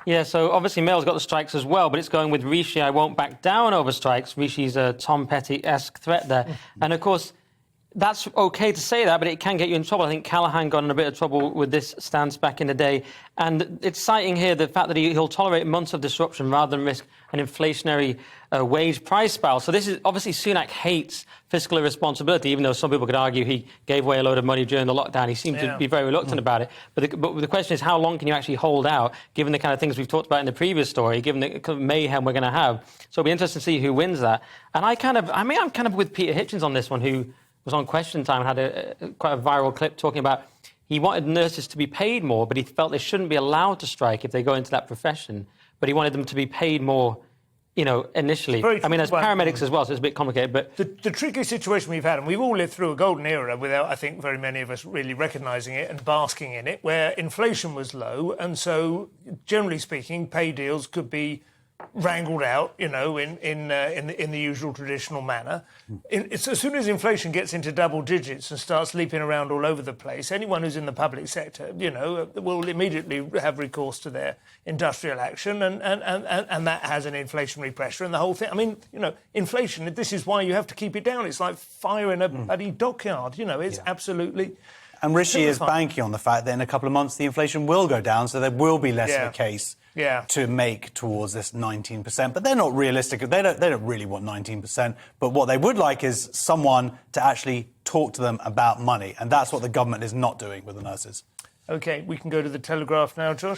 Yeah, so obviously Mail's got the strikes as well, but it's going with Rishi, I won't back down over strikes. Rishi's a Tom Petty-esque threat there. And, of course, that's OK to say that, but it can get you in trouble. I think Callaghan got in a bit of trouble with this stance back in the day. And it's citing here the fact that he'll tolerate months of disruption rather than risk an inflationary wage price spiral. So this is obviously Sunak hates fiscal irresponsibility, even though some people could argue he gave away a load of money during the lockdown. He seemed to be very reluctant about it. But the question is, how long can you actually hold out, given the kind of things we've talked about in the previous story, given the kind of mayhem we're going to have? So it'll be interesting to see who wins that. And I'm kind of with Peter Hitchens on this one, who was on Question Time and had quite a viral clip talking about he wanted nurses to be paid more, but he felt they shouldn't be allowed to strike if they go into that profession. But he wanted them to be paid more, initially. I mean, there's paramedics as well, so it's a bit complicated. But the tricky situation we've had, and we've all lived through a golden era without, I think, very many of us really recognising it and basking in it, where inflation was low, and so, generally speaking, pay deals could be wrangled out, in the usual traditional manner. As soon as inflation gets into double digits and starts leaping around all over the place, anyone who's in the public sector, will immediately have recourse to their industrial action, and that has an inflationary pressure and the whole thing. I mean, inflation, this is why you have to keep it down. It's like fire in a bloody dockyard, it's absolutely... And Rishi is banking on the fact that in a couple of months the inflation will go down, so there will be less of a case to make towards this 19%. But they're not realistic. They don't really want 19%. But what they would like is someone to actually talk to them about money. And that's what the government is not doing with the nurses. OK, we can go to the Telegraph now, Josh.